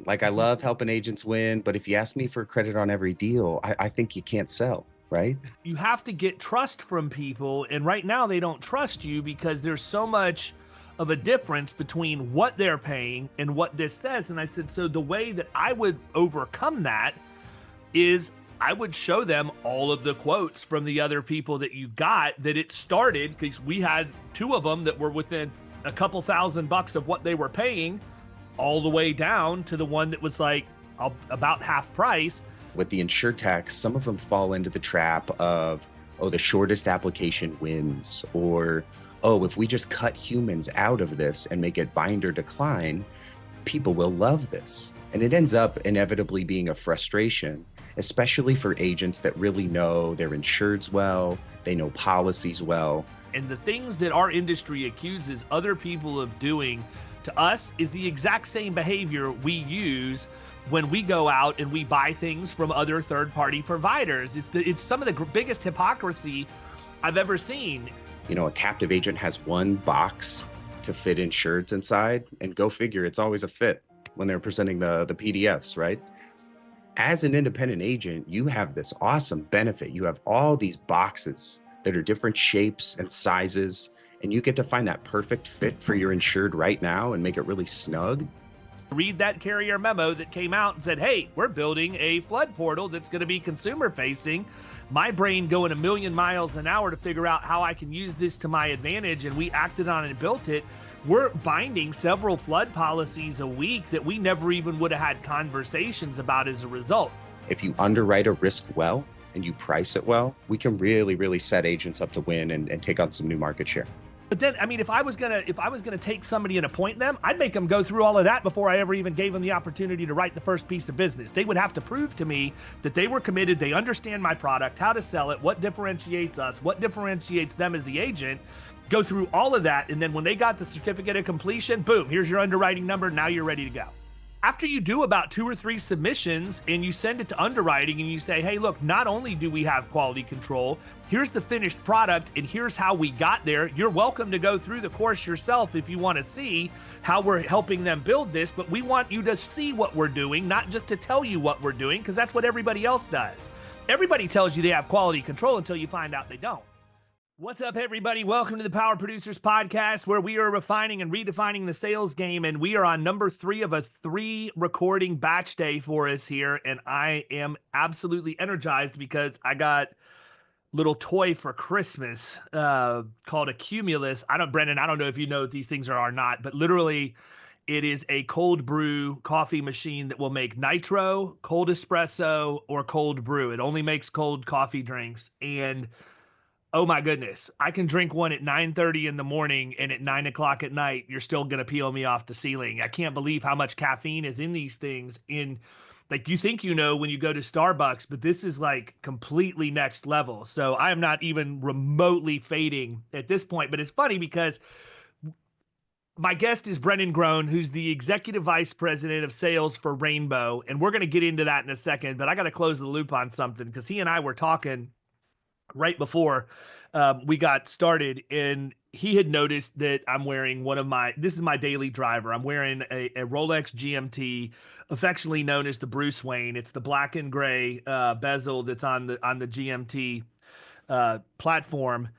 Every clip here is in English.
Like, I Mhm. love helping agents win, but if you ask me for credit on every deal, I think you can't sell, right? You have to get trust from people. And right now, they don't trust you because there's so much of a difference between what they're paying and what this says. And I said, so the way that I would overcome that is I would show them all of the quotes from the other people that you got that it started because we had two of them that were within a couple $1,000 of what they were paying, all the way down to the one that was like about half price. With the Insurtech, some of them fall into the trap of, oh, the shortest application wins, or, oh, if we just cut humans out of this and make it bind or decline, people will love this. And it ends up inevitably being a frustration, especially for agents that really know their insureds well, they know policies well. And the things that our industry accuses other people of doing to us is the exact same behavior we use when we go out and we buy things from other third-party providers. It's some of the biggest hypocrisy I've ever seen. A captive agent has one box to fit insureds inside, and go figure, it's always a fit when they're presenting the PDFs, right? As an independent agent, you have this awesome benefit. You have all these boxes that are different shapes and sizes, and you get to find that perfect fit for your insured right now and make it really snug. Read that carrier memo that came out and said, hey, we're building a flood portal that's going to be consumer facing. My brain going a million miles an hour to figure out how I can use this to my advantage, and we acted on it and built it. We're binding several flood policies a week that we never even would have had conversations about as a result. If you underwrite a risk well and you price it well, we can really, really set agents up to win and take on some new market share. But then, I mean, if I was gonna take somebody and appoint them, I'd make them go through all of that before I ever even gave them the opportunity to write the first piece of business. They would have to prove to me that they were committed, they understand my product, how to sell it, what differentiates us, what differentiates them as the agent. Go through all of that, and then when they got the certificate of completion, boom, here's your underwriting number, now you're ready to go. After you do about 2 or 3 submissions and you send it to underwriting and you say, hey, look, not only do we have quality control, here's the finished product and here's how we got there. You're welcome to go through the course yourself if you want to see how we're helping them build this, but we want you to see what we're doing, not just to tell you what we're doing, because that's what everybody else does. Everybody tells you they have quality control until you find out they don't. What's up, everybody? Welcome to the Power Producers Podcast, where we are refining and redefining the sales game, and we are on number 3 of a 3 recording batch day for us here, and I am absolutely energized because I got a little toy for Christmas called a Cumulus. Brennan, I don't know if you know what these things are or not, but literally it is a cold brew coffee machine that will make nitro, cold espresso, or cold brew. It only makes cold coffee drinks, and oh my goodness, I can drink one at 9:30 in the morning, and at 9 o'clock at night, you're still going to peel me off the ceiling. I can't believe how much caffeine is in these things. Like, you think, when you go to Starbucks, but this is like completely next level. So I am not even remotely fading at this point, but it's funny because my guest is Brennen Grone, who's the executive vice president of sales for Rainbow. And we're going to get into that in a second, but I got to close the loop on something because he and I were talking right before we got started, and he had noticed that I'm wearing this is my daily driver. I'm wearing a Rolex GMT, affectionately known as the Bruce Wayne. It's the black and gray bezel that's on the GMT platform.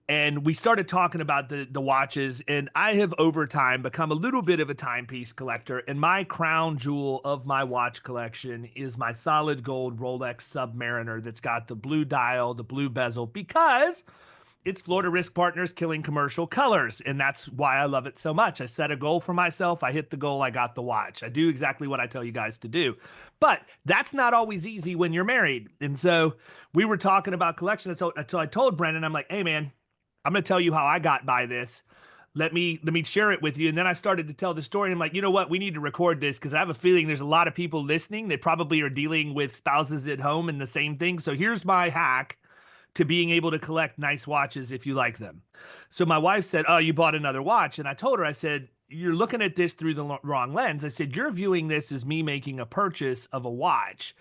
And we started talking about the watches, and I have over time become a little bit of a timepiece collector, and my crown jewel of my watch collection is my solid gold Rolex Submariner that's got the blue dial, the blue bezel, because it's Florida Risk Partners killing commercial colors, and that's why I love it so much. I set a goal for myself, I hit the goal, I got the watch. I do exactly what I tell you guys to do. But that's not always easy when you're married. And so we were talking about collection, so I told Brennan, I'm like, hey man, I'm going to tell you how I got by this. Let me share it with you. And then I started to tell the story. And I'm like, you know what? We need to record this because I have a feeling there's a lot of people listening. They probably are dealing with spouses at home and the same thing. So here's my hack to being able to collect nice watches if you like them. So my wife said, oh, you bought another watch. And I told her, I said, you're looking at this through the wrong lens. I said, you're viewing this as me making a purchase of a watch.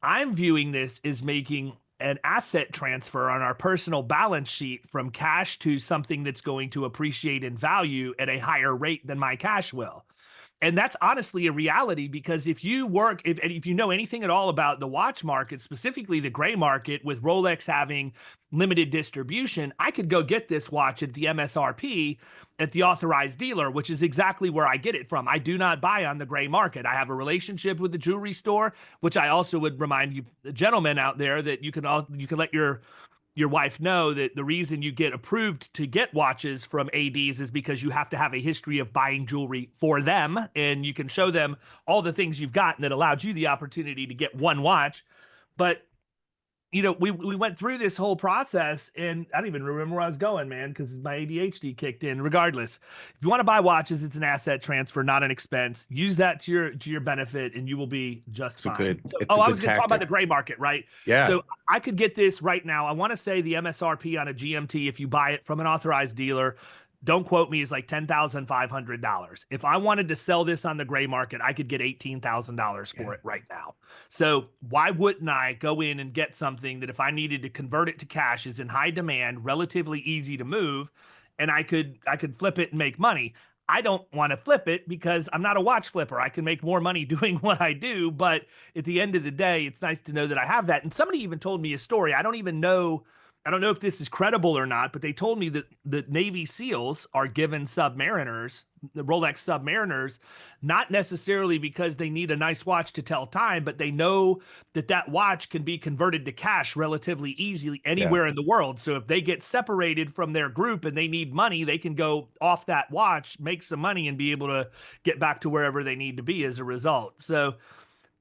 I'm viewing this as making an asset transfer on our personal balance sheet from cash to something that's going to appreciate in value at a higher rate than my cash will. And that's honestly a reality, because if you work, if you know anything at all about the watch market, specifically the gray market, with Rolex having limited distribution, I could go get this watch at the MSRP at the authorized dealer, which is exactly where I get it from. I do not buy on the gray market. I have a relationship with the jewelry store, which I also would remind you, gentlemen out there, that you can let your wife know that the reason you get approved to get watches from ADs is because you have to have a history of buying jewelry for them, and you can show them all the things you've got, and that allowed you the opportunity to get one watch. But we went through this whole process, and I don't even remember where I was going, man, because my ADHD kicked in. Regardless, if you want to buy watches, it's an asset transfer, not an expense. Use that to your benefit, and you will be just It's a fine. good So, it's a I good was going to talk about the tactic. gray market, right? Yeah. So I could get this right now. I want to say the MSRP on a GMT, if you buy it from an authorized dealer, don't quote me, is like $10,500. If I wanted to sell this on the gray market, I could get $18,000 for Yeah. it right now. So why wouldn't I go in and get something that, if I needed to convert it to cash, is in high demand, relatively easy to move, and I could flip it and make money? I don't want to flip it because I'm not a watch flipper. I can make more money doing what I do, but at the end of the day, it's nice to know that I have that. And somebody even told me a story. I don't know if this is credible or not, but they told me that the Navy SEALs are given Submariners, the Rolex Submariners, not necessarily because they need a nice watch to tell time, but they know that that watch can be converted to cash relatively easily Yeah. anywhere in the world. So if they get separated from their group and they need money, they can go off that watch, make some money, and be able to get back to wherever they need to be as a result. So,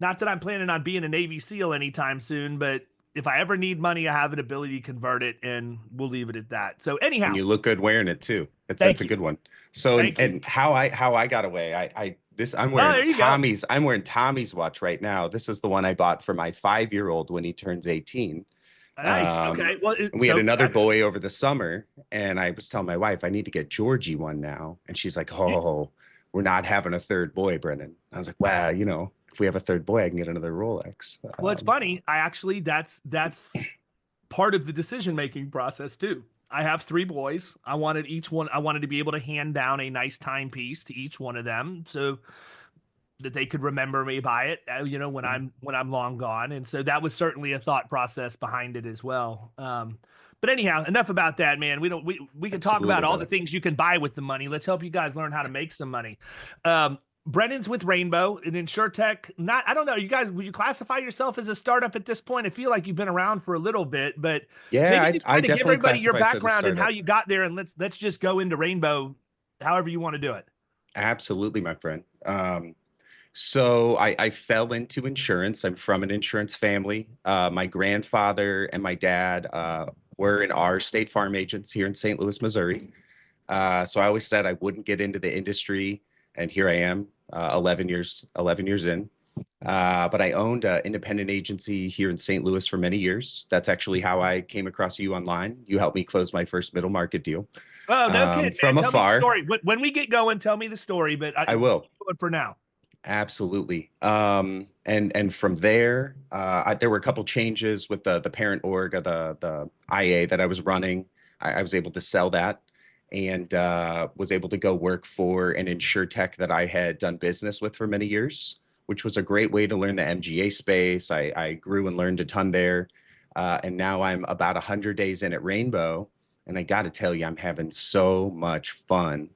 not that I'm planning on being a Navy SEAL anytime soon, but if I ever need money, I have an ability to convert it, and we'll leave it at that. So And anyhow, you look good wearing it too. That's thank a you. good one. So Thank you. and how I got away. I'm Oh, wearing there you go. Tommy's watch right now. This is the one I bought for my 5-year-old when he turns 18. Nice. Um, Okay. Well, and we had so another that's boy over the summer, and I was telling my wife I need to get Georgie one now, and she's like, "Oh, we're not having a third boy, Brennan." I was like, "Wow, if we have a third boy, I can get another Rolex." well, it's funny. I actually that's part of the decision making process too. I have three boys. I wanted to be able to hand down a nice timepiece to each one of them, so that they could remember me by it, when I'm long gone. And so that was certainly a thought process behind it as well. But anyhow, enough about that, man. We can talk about Absolutely, all the brother. things you can buy with the money. Let's help you guys learn how to make some money. Brennan's with Rainbow and Insuretech. Not, I don't know, you guys, would you classify yourself as a startup at this point? I feel like you've been around for a little bit, but Yeah, maybe just I kind of give definitely everybody your classify us as a background and how startup. you got there, and let's just go into Rainbow however you want to do it. Absolutely, my friend. So I fell into insurance. I'm from an insurance family. My grandfather and my dad were in our State Farm agents here in St. Louis, Missouri. So I always said I wouldn't get into the industry, and here I am, 11 years in. But I owned an independent agency here in St. Louis for many years. That's actually how I came across you online. You helped me close my first middle market deal Oh, no kidding, man. from Tell me the afar. story. When we get going, tell me the story, but I keep will. going for now. Absolutely. And from there, there were a couple changes with the parent org of the IA that I was running. I was able to sell that, and was able to go work for an Insuretech that I had done business with for many years, which was a great way to learn the MGA space. I grew and learned a ton there. And now I'm about 100 days in at Rainbow, and I got to tell you, I'm having so much fun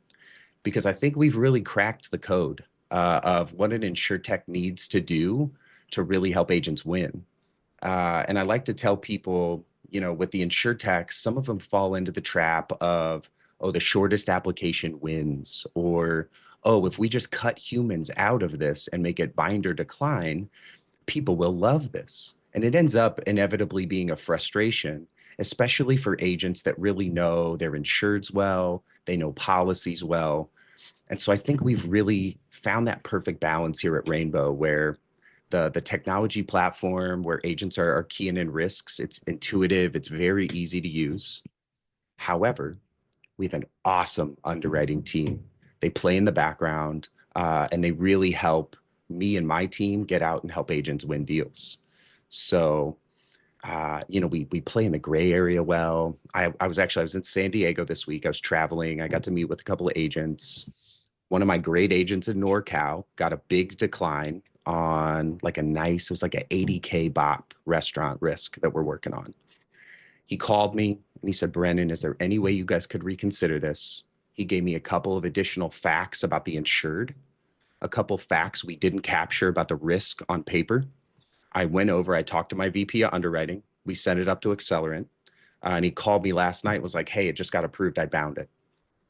because I think we've really cracked the code of what an Insurtech needs to do to really help agents win. And I like to tell people, with the Insurtech, some of them fall into the trap of, oh, the shortest application wins, or, oh, if we just cut humans out of this and make it binder decline, people will love this. And it ends up inevitably being a frustration, especially for agents that really know their insureds well, they know policies well. And so I think we've really found that perfect balance here at Rainbow, where the technology platform, where agents are keying in risks, it's intuitive, it's very easy to use. However, we have an awesome underwriting team. They play in the background, and they really help me and my team get out and help agents win deals. So we play in the gray area well. I was in San Diego this week. I was traveling. I got to meet with a couple of agents. One of my great agents in NorCal got a big decline on like a nice, it was like an 80K BOP restaurant risk that we're working on. He called me and he said, Brennen, is there any way you guys could reconsider this? He gave me a couple of additional facts about the insured, a couple facts we didn't capture about the risk on paper. I went over, I talked to my VP of underwriting. We sent it up to Accelerant. And he called me last night, was like, hey, it just got approved. I bound it.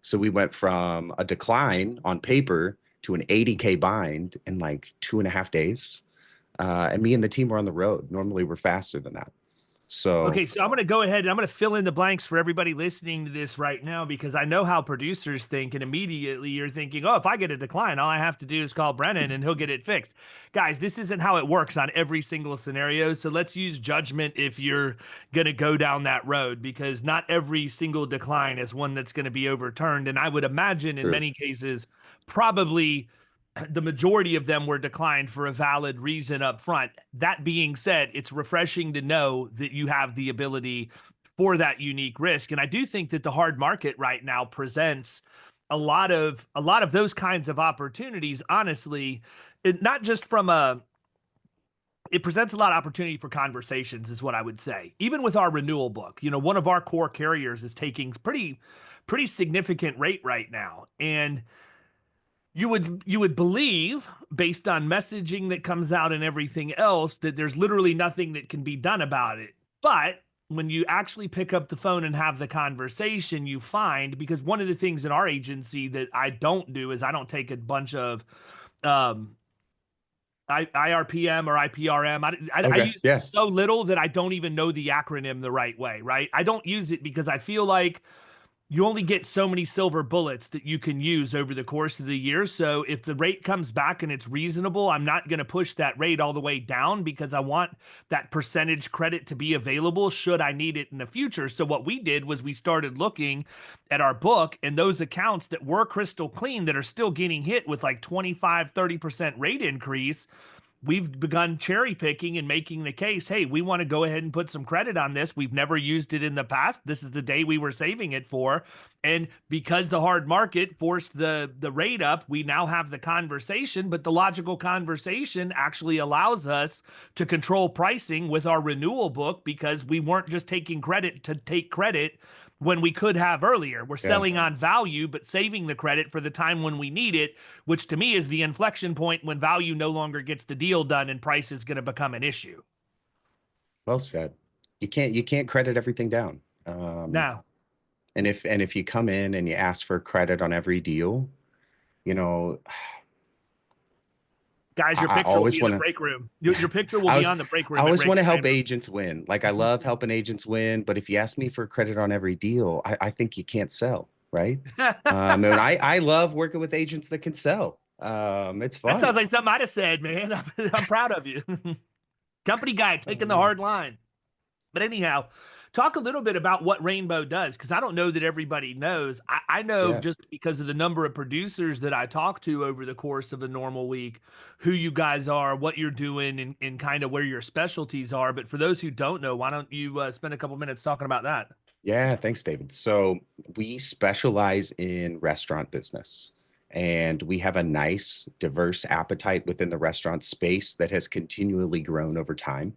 So we went from a decline on paper to an 80K bind in like 2.5 days. And me and the team were on the road. Normally we're faster than that. So Okay, so I'm going to go ahead and I'm going to fill in the blanks for everybody listening to this right now because I know how producers think, and immediately you're thinking, oh, if I get a decline, all I have to do is call Brennen and he'll get it fixed. Guys, this isn't how it works on every single scenario. So let's use judgment if you're going to go down that road because not every single decline is one that's going to be overturned. And I would imagine in true. many cases, probably the majority of them were declined for a valid reason up front. That being said, it's refreshing to know that you have the ability for that unique risk. And I do think that the hard market right now presents a lot of those kinds of opportunities, honestly, not just from a it presents a lot of opportunity for conversations is what I would say. Even with our renewal book, one of our core carriers is taking pretty significant rate right now. And you would believe based on messaging that comes out and everything else that there's literally nothing that can be done about it. But when you actually pick up the phone and have the conversation, you find because one of the things in our agency that I don't do is I don't take a bunch of um, IRPM or IPRM. I Okay. use it Yeah. so little that I don't even know the acronym the right way, right? I don't use it because I feel like you only get so many silver bullets that you can use over the course of the year. So if the rate comes back and it's reasonable, I'm not going to push that rate all the way down because I want that percentage credit to be available should I need it in the future. So what we did was we started looking at our book and those accounts that were crystal clean that are still getting hit with like 25-30% rate increase. We've begun cherry picking and making the case, hey, we want to go ahead and put some credit on this. We've never used it in the past. This is the day we were saving it for. And because the hard market forced the rate up, we now have the conversation, but the logical conversation actually allows us to control pricing with our renewal book because we weren't just taking credit to take credit when we could have earlier. We're Yeah. selling on value, but saving the credit for the time when we need it, which to me is the inflection point when value no longer gets the deal done and price is going to become an issue. Well said. You can't credit everything down. Now, And if you come in and you ask for credit on every deal, you know, guys, your I picture will be always in the want to break room. Your picture will I be was on the break I room at always want to Raymond help Kramer. agents win. Like I love helping agents win, but if you ask me for credit on every deal, I think you can't sell, right? And I love working with agents that can sell. It's That fun. sounds like something I'd have said, man. I'm proud of you. Company guy Oh taking the man. hard line. But anyhow, talk a little bit about what Rainbow does, because I don't know that everybody knows. I know Yeah. just because of the number of producers that I talk to over the course of a normal week, who you guys are, what you're doing, and kind of where your specialties are. But for those who don't know, why don't you spend a couple minutes talking about that? Yeah, thanks, David. So we specialize in restaurant business, and we have a nice, diverse appetite within the restaurant space that has continually grown over time.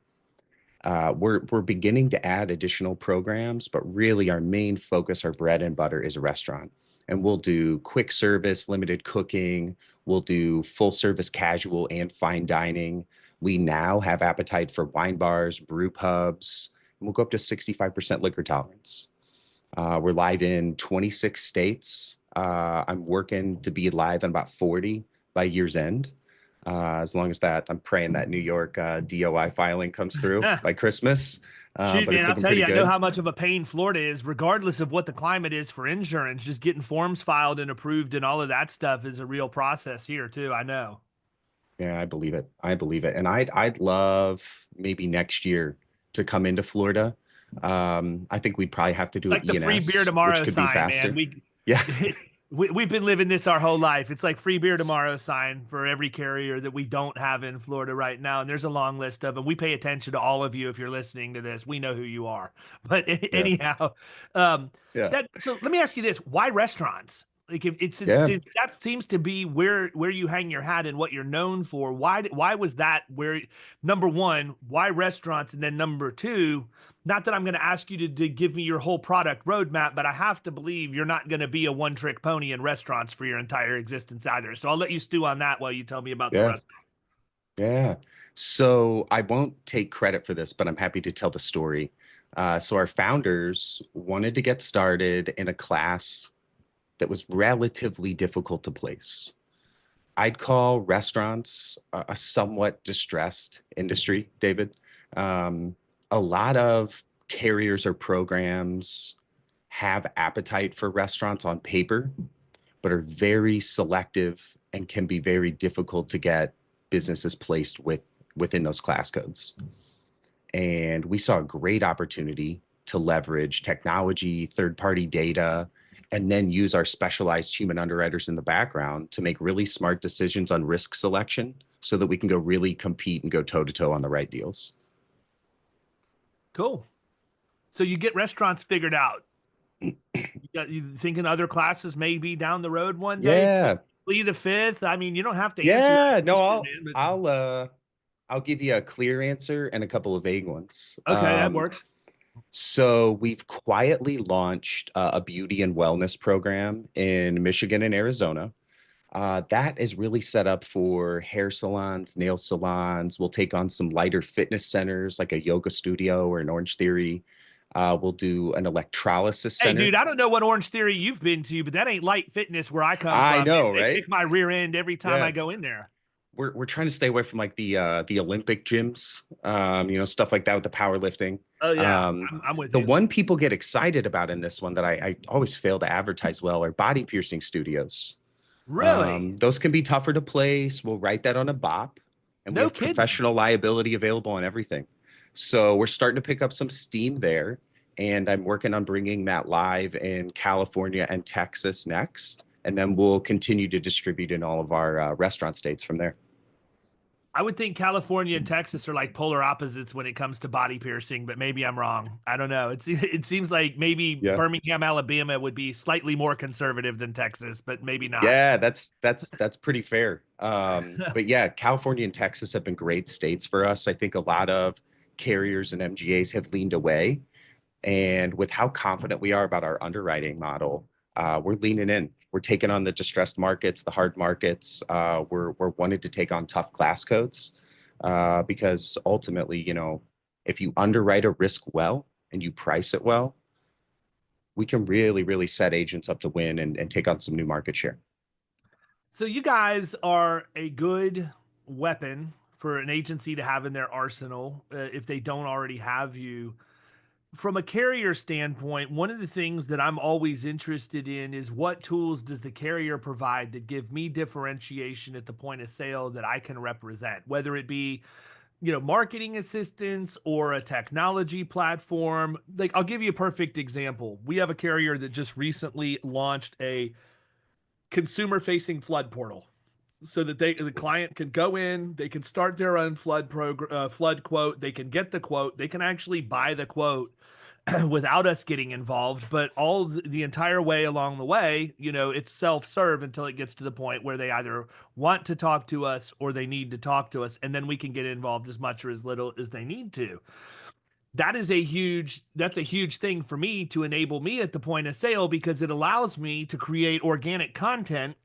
We're beginning to add additional programs, but really our main focus, our bread and butter, is a restaurant. And we'll do quick service, limited cooking. We'll do full service, casual, and fine dining. We now have appetite for wine bars, brew pubs, and we'll go up to 65% liquor tolerance. We're live in 26 states. I'm working to be live in about 40 by year's end. As long as that, I'm praying that New York DOI filing comes through by Christmas. Shoot, But man, it's I'll looking tell pretty you, I know good. how much of a pain Florida is, regardless of what the climate is for insurance. Just getting forms filed and approved and all of that stuff is a real process here, too. I know. Yeah, I believe it. I believe it. And I'd love maybe next year to come into Florida. I think we'd probably have to do an Like the free beer E&S, which tomorrow could be sign, man. faster. We, Yeah. we've been living this our whole life. It's like free beer tomorrow sign for every carrier that we don't have in Florida right now. And there's a long list of them. We pay attention to all of you if you're listening to this. We know who you are. But Yeah. anyhow, um, Yeah. that so let me ask you this: why restaurants? Like if it's Yeah. since that seems to be where you hang your hat and what you're known for. Why was that where number one, why restaurants? And then number two, not that I'm going to ask you to give me your whole product roadmap, but I have to believe you're not going to be a one-trick pony in restaurants for your entire existence either. So I'll let you stew on that while you tell me about the Yeah. restaurant. Yeah. So I won't take credit for this, but I'm happy to tell the story. So our founders wanted to get started in a class that was relatively difficult to place. I'd call restaurants a somewhat distressed industry, David. A lot of carriers or programs have appetite for restaurants on paper, but are very selective and can be very difficult to get businesses placed within those class codes. And we saw a great opportunity to leverage technology, third-party data, and then use our specialized human underwriters in the background to make really smart decisions on risk selection so that we can go really compete and go toe-to-toe on the right deals. Cool. So you get restaurants figured out. You thinking other classes maybe down the road one day? Yeah. Plead the fifth. I mean, you don't have to answer that Yeah. No, question, man. But I'll give you a clear answer and a couple of vague ones. okay, that works. So we've quietly launched a beauty and wellness program in Michigan and Arizona. That is really set up for hair salons, nail salons. We'll take on some lighter fitness centers like a yoga studio or an Orange Theory. We'll do an electrolysis Hey, center. dude, I don't know what Orange Theory you've been to, but that ain't light fitness where I come I from. know, They right? kick my rear end every time Yeah. I go in there. We're trying to stay away from like the Olympic gyms, stuff like that with the powerlifting. Oh yeah, Um, I'm with the you. one people get excited about in this one that I always fail to advertise well are body piercing studios. Really? Those can be tougher to place. We'll write that on a BOP, and we No have kidding. professional liability available on everything. So we're starting to pick up some steam there, and I'm working on bringing that live in California and Texas next, and then we'll continue to distribute in all of our restaurant states from there. I would think California and Texas are like polar opposites when it comes to body piercing, but maybe I'm wrong. I don't know. It seems like maybe Yeah. Birmingham, Alabama would be slightly more conservative than Texas, but maybe not. Yeah, that's pretty fair. But yeah, California and Texas have been great states for us. I think a lot of carriers and MGAs have leaned away. And with how confident we are about our underwriting model, we're leaning in. We're taking on the distressed markets, the hard markets. We're wanting to take on tough class codes because ultimately, if you underwrite a risk well and you price it well, we can really, really set agents up to win and take on some new market share. So you guys are a good weapon for an agency to have in their arsenal if they don't already have you. From a carrier standpoint, one of the things that I'm always interested in is what tools does the carrier provide that give me differentiation at the point of sale that I can represent, whether it be, marketing assistance or a technology platform. Like I'll give you a perfect example. We have a carrier that just recently launched a consumer facing flood portal so that the client can go in, they can start their own flood quote, they can get the quote, they can actually buy the quote without us getting involved, but all the entire way along the way, it's self-serve until it gets to the point where they either want to talk to us or they need to talk to us, and then we can get involved as much or as little as they need to. That's a huge thing for me to enable me at the point of sale because it allows me to create organic content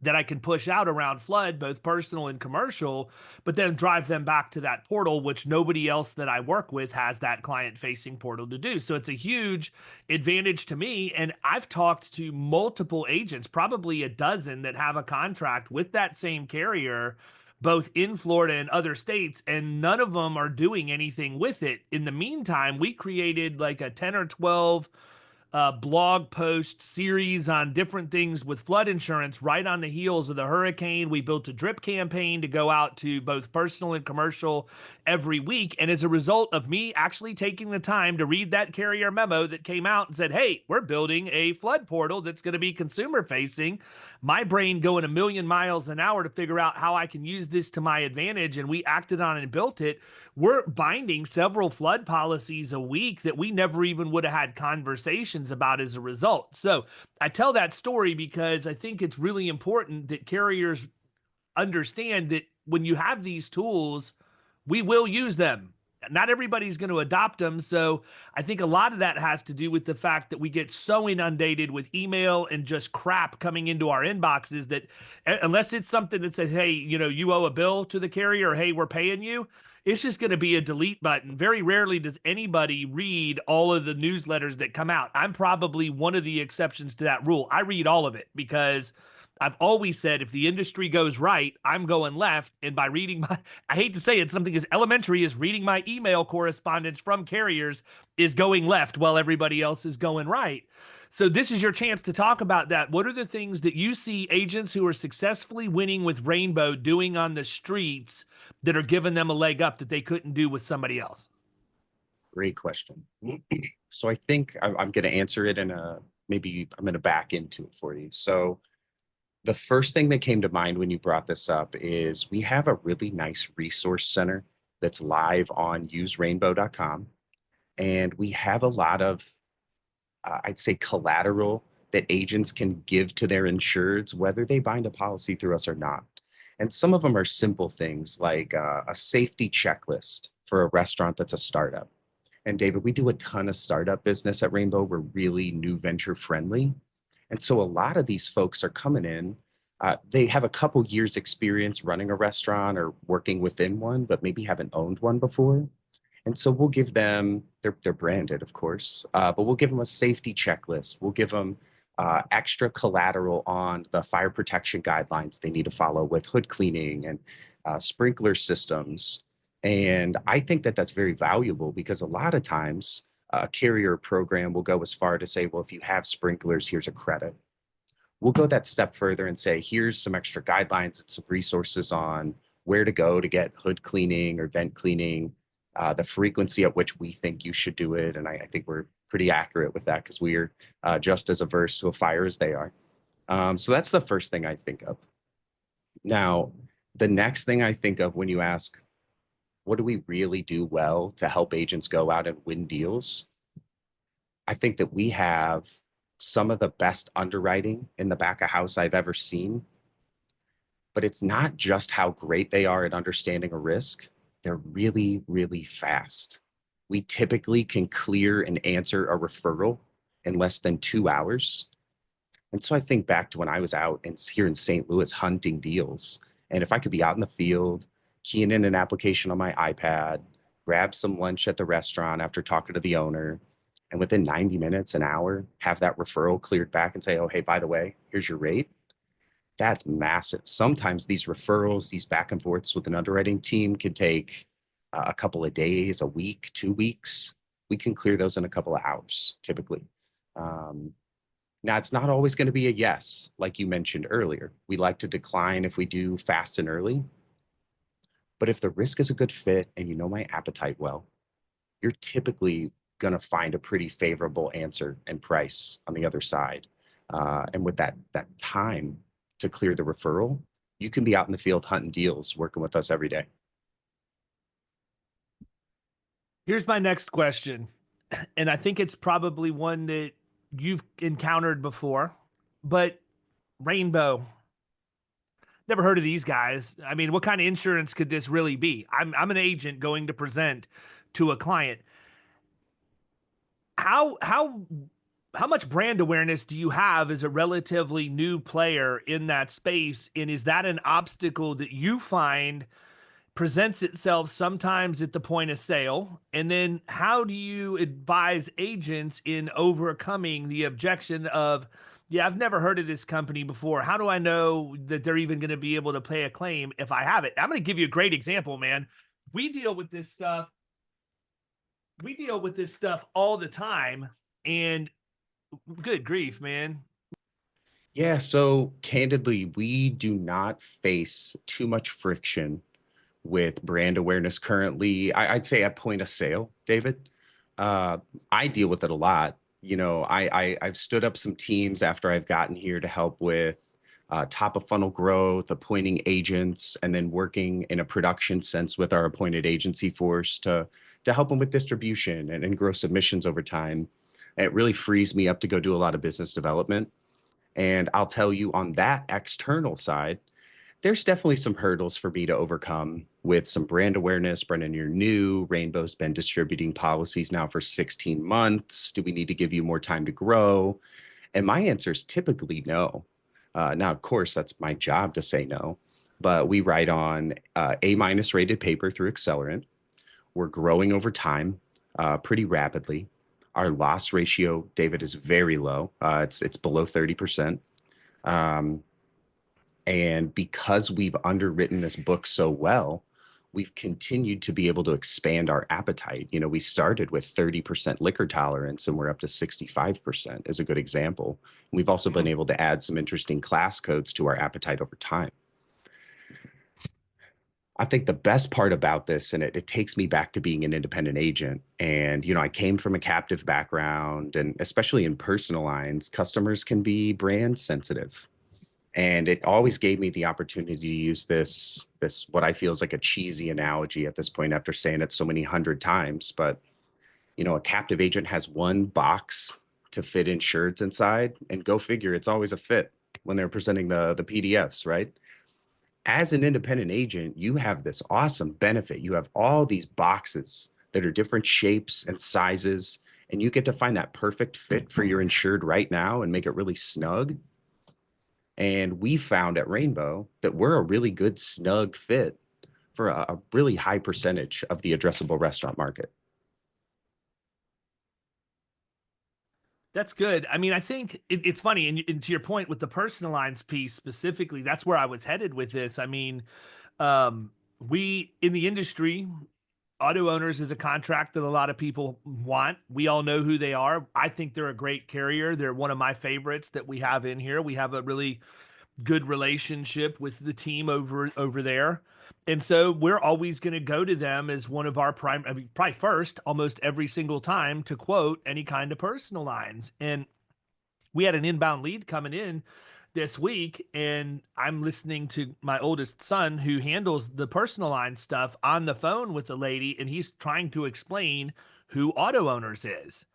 that I can push out around flood, both personal and commercial, but then drive them back to that portal, which nobody else that I work with has that client facing portal to do. So it's a huge advantage to me. And I've talked to multiple agents, probably a dozen that have a contract with that same carrier, both in Florida and other states, and none of them are doing anything with it. In the meantime, we created like a 10 or 12 blog post series on different things with flood insurance right on the heels of the hurricane. We built a drip campaign to go out to both personal and commercial every week. And as a result of me actually taking the time to read that carrier memo that came out and said, hey, we're building a flood portal that's going to be consumer facing, my brain going a million miles an hour to figure out how I can use this to my advantage. And we acted on it and built it. We're binding several flood policies a week that we never even would have had conversations about as a result. So I tell that story because I think it's really important that carriers understand that when you have these tools, we will use them. Not everybody's going to adopt them. So I think a lot of that has to do with the fact that we get so inundated with email and just crap coming into our inboxes that unless it's something that says, hey, you owe a bill to the carrier, or hey, we're paying you, it's just going to be a delete button. Very rarely does anybody read all of the newsletters that come out. I'm probably one of the exceptions to that rule. I read all of it because I've always said if the industry goes right, I'm going left. And by reading I hate to say it, something as elementary as reading my email correspondence from carriers is going left while everybody else is going right. So this is your chance to talk about that. What are the things that you see agents who are successfully winning with Rainbow doing on the streets that are giving them a leg up that they couldn't do with somebody else? Great question. So I think I'm going to answer it maybe I'm going to back into it for you. So the first thing that came to mind when you brought this up is we have a really nice resource center that's live on userainbow.com. And we have a lot of, I'd say, collateral that agents can give to their insureds, whether they bind a policy through us or not. And some of them are simple things like a safety checklist for a restaurant that's a startup. And David, we do a ton of startup business at Rainbow. We're really new venture friendly. And so a lot of these folks are coming in. They have a couple years experience running a restaurant or working within one, but maybe haven't owned one before. And so we'll give them, they're branded, of course, but we'll give them a safety checklist. We'll give them extra collateral on the fire protection guidelines they need to follow with hood cleaning and sprinkler systems. And I think that that's very valuable because a lot of times a carrier program will go as far to say, well, if you have sprinklers, here's a credit. We'll go that step further and say, here's some extra guidelines and some resources on where to go to get hood cleaning or vent cleaning, the frequency at which we think you should do it. And I think we're pretty accurate with that because we're just as averse to a fire as they are. So that's the first thing I think of. Now, the next thing I think of when you ask, what do we really do well to help agents go out and win deals? I think that we have some of the best underwriting in the back of house I've ever seen. But it's not just how great they are at understanding a risk. They're really, really fast. We typically can clear and answer a referral in less than 2 hours. And so I think back to when I was out here in St. Louis hunting deals. And if I could be out in the field, keying in an application on my iPad, grab some lunch at the restaurant after talking to the owner, and within 90 minutes, an hour, have that referral cleared back and say, oh, hey, by the way, here's your rate. That's massive. Sometimes these referrals, these back and forths with an underwriting team can take a couple of days, a week, 2 weeks. We can clear those in a couple of hours, typically. Now, it's not always going to be a yes, like you mentioned earlier. We like to decline if we do fast and early. But if the risk is a good fit and you know my appetite well, you're typically going to find a pretty favorable answer and price on the other side. And with that time to clear the referral, you can be out in the field hunting deals, working with us every day. Here's my next question. And I think it's probably one that you've encountered before, but Rainbow, never heard of these guys. I mean, what kind of insurance could this really be? I'm an agent going to present to a client. How much brand awareness do you have as a relatively new player in that space? And is that an obstacle that you find presents itself sometimes at the point of sale? And then how do you advise agents in overcoming the objection of, yeah, I've never heard of this company before. How do I know that they're even going to be able to pay a claim if I have it? I'm going to give you a great example, man. We deal with this stuff. We deal with this stuff all the time, and good grief, man. Yeah, so candidly, we do not face too much friction with brand awareness currently. I'd say at point of sale, David. Uh, I deal with it a lot. You know, I've stood up some teams after I've gotten here to help with top of funnel growth, appointing agents, and then working in a production sense with our appointed agency force to help them with distribution and grow submissions over time. And it really frees me up to go do a lot of business development. And I'll tell you on that external side, there's definitely some hurdles for me to overcome with some brand awareness. Brennan, you're new. Rainbow's been distributing policies now for 16 months. Do we need to give you more time to grow? And my answer is typically no. Now, of course, that's my job to say no, but we write on A- rated paper through Accelerant. We're growing over time pretty rapidly. Our loss ratio, David, is very low. It's below 30%. And because we've underwritten this book so well, we've continued to be able to expand our appetite. You know, we started with 30% liquor tolerance and we're up to 65% is a good example. We've also been able to add some interesting class codes to our appetite over time. I think the best part about this, and it takes me back to being an independent agent. And, you know, I came from a captive background, and especially in personal lines, customers can be brand sensitive. And it always gave me the opportunity to use this what I feel is like a cheesy analogy at this point after saying it so many hundred times. But, you know, a captive agent has one box to fit insureds inside, and go figure, it's always a fit when they're presenting the PDFs, right? As an independent agent, you have this awesome benefit. You have all these boxes that are different shapes and sizes, and you get to find that perfect fit for your insured right now and make it really snug. And we found at Rainbow that we're a really good snug fit for a really high percentage of the addressable restaurant market. That's good. I mean, I think it's funny, and to your point with the personal lines piece specifically, that's where I was headed with this. I mean, we in the industry, auto owners is a contract that a lot of people want. We all know who they are. I think they're a great carrier. They're one of my favorites that we have in here. We have a really good relationship with the team over there. And so we're always going to go to them as one of our prime, I mean, probably first almost every single time to quote any kind of personal lines. And we had an inbound lead coming in this week, and I'm listening to my oldest son who handles the personal line stuff on the phone with the lady, and he's trying to explain who auto owners is.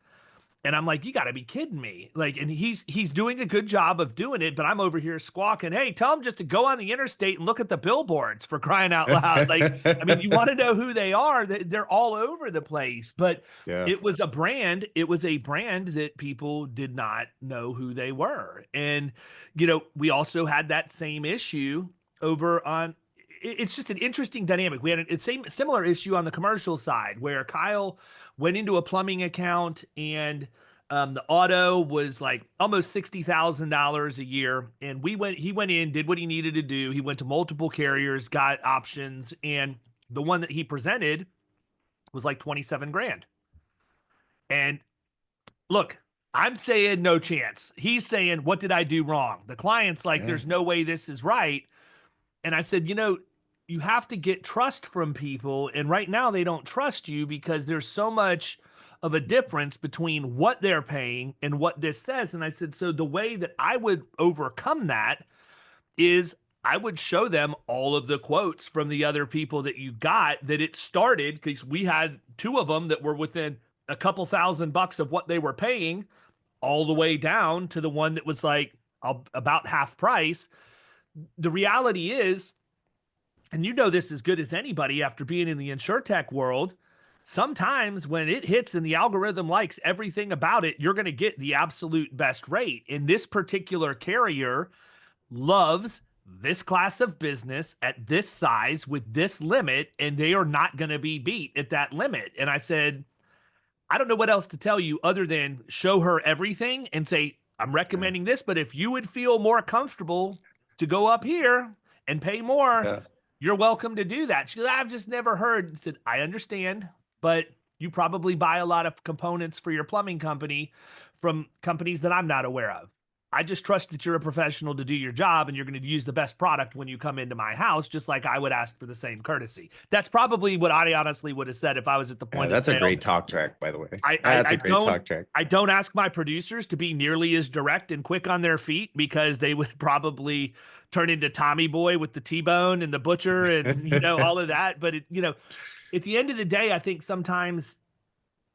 And I'm like, you got to be kidding me. Like, and he's doing a good job of doing it, but I'm over here squawking, hey, tell him just to go on the interstate and look at the billboards, for crying out loud. Like, I mean, you want to know who they are, they're all over the place. But Yeah. it was a brand that people did not know who they were. And, you know, we also had that same issue over on, it's just an interesting dynamic. We had a similar issue on the commercial side where Kyle went into a plumbing account, and the auto was like almost $60,000 a year. And he went in, did what he needed to do. He went to multiple carriers, got options. And the one that he presented was like 27 grand. And look, I'm saying no chance. He's saying, what did I do wrong? The client's like, Yeah. there's no way this is right. And I said, you know, you have to get trust from people. And right now they don't trust you because there's so much of a difference between what they're paying and what this says. And I said, so the way that I would overcome that is I would show them all of the quotes from the other people that you got, that it started, because we had two of them that were within a couple $1,000 of what they were paying, all the way down to the one that was like about half price. The reality is, and you know this as good as anybody after being in the Insuretech world, sometimes when it hits and the algorithm likes everything about it, you're going to get the absolute best rate. And this particular carrier loves this class of business at this size with this limit, and they are not going to be beat at that limit. And I said, I don't know what else to tell you other than show her everything and say, I'm Yeah. recommending this, but if you would feel more comfortable to go up here and pay more, Yeah. you're welcome to do that. She goes, I've just never heard. I said, I understand, but you probably buy a lot of components for your plumbing company from companies that I'm not aware of. I just trust that you're a professional to do your job and you're going to use the best product when you come into my house, just like I would ask for the same courtesy. That's probably what I honestly would have said if I was at the Yeah, point of that's a sale. great talk track, by the way. I, I, That's I a great don't talk track. I don't ask my producers to be nearly as direct and quick on their feet because they would probably turn into Tommy Boy with the T-bone and the butcher and all of that. But at the end of the day, I think sometimes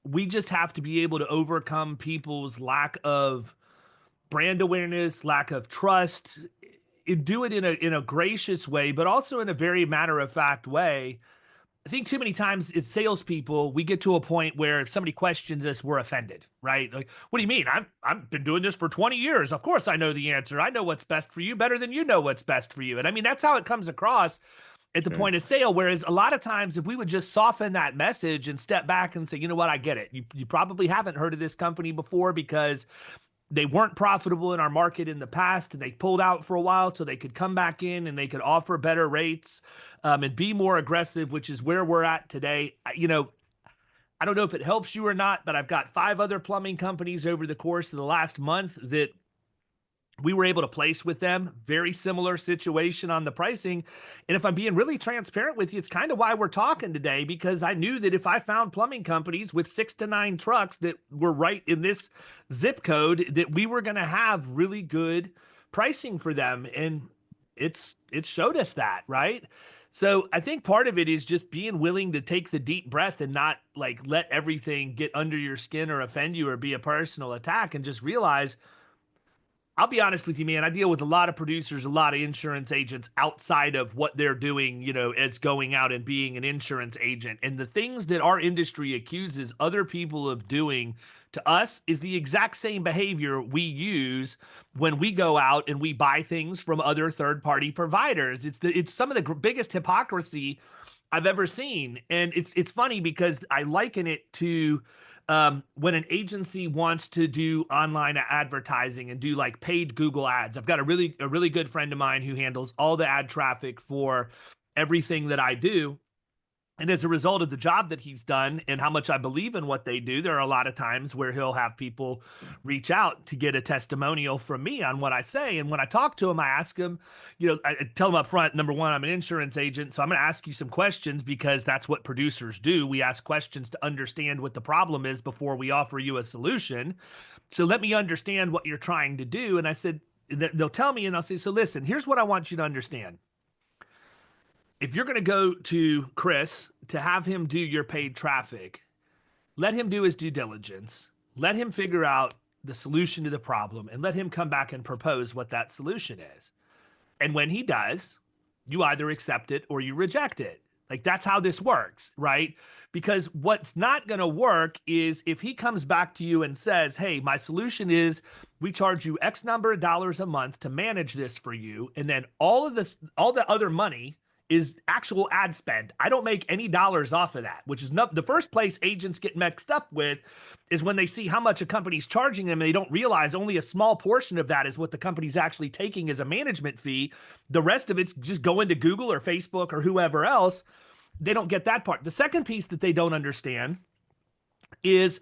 we just have to be able to overcome people's lack of brand awareness, lack of trust, and do it in a gracious way, but also in a very matter of fact way. I think too many times as salespeople, we get to a point where if somebody questions us, we're offended, right? Like, what do you mean? I've been doing this for 20 years. Of course I know the answer. I know what's best for you better than you know what's best for you. And I mean, that's how it comes across at the Sure. point of sale. Whereas a lot of times, if we would just soften that message and step back and say, you know what, I get it. You probably haven't heard of this company before because they weren't profitable in our market in the past and they pulled out for a while so they could come back in and they could offer better rates and be more aggressive, which is where we're at today. I don't know if it helps you or not, but I've got 5 other plumbing companies over the course of the last month that we were able to place with them. Very similar situation on the pricing. And if I'm being really transparent with you, it's kind of why we're talking today, because I knew that if I found plumbing companies with 6 to 9 trucks that were right in this zip code, that we were going to have really good pricing for them. And it showed us that, right? So I think part of it is just being willing to take the deep breath and not like let everything get under your skin or offend you or be a personal attack, and just realize, I'll be honest with you, man. I deal with a lot of producers, a lot of insurance agents outside of what they're doing, as going out and being an insurance agent. And the things that our industry accuses other people of doing to us is the exact same behavior we use when we go out and we buy things from other third-party providers. It's some of the biggest hypocrisy I've ever seen. And it's funny because I liken it to when an agency wants to do online advertising and do like paid Google ads. I've got a really good friend of mine who handles all the ad traffic for everything that I do. And as a result of the job that he's done and how much I believe in what they do, there are a lot of times where he'll have people reach out to get a testimonial from me on what I say. And when I talk to him, I ask him, I tell him up front, number one, I'm an insurance agent, so I'm going to ask you some questions because that's what producers do. We ask questions to understand what the problem is before we offer you a solution. So let me understand what you're trying to do. And I said, they'll tell me, and I'll say, so listen, here's what I want you to understand. If you're going to go to Chris to have him do your paid traffic, let him do his due diligence. Let him figure out the solution to the problem and let him come back and propose what that solution is. And when he does, you either accept it or you reject it. Like, that's how this works, right? Because what's not going to work is if he comes back to you and says, hey, my solution is we charge you X number of dollars a month to manage this for you. And then all the other money is actual ad spend. I don't make any dollars off of that, which is the first place agents get mixed up with is when they see how much a company's charging them and they don't realize only a small portion of that is what the company's actually taking as a management fee. The rest of it's just going to Google or Facebook or whoever else. They don't get that part. The second piece that they don't understand is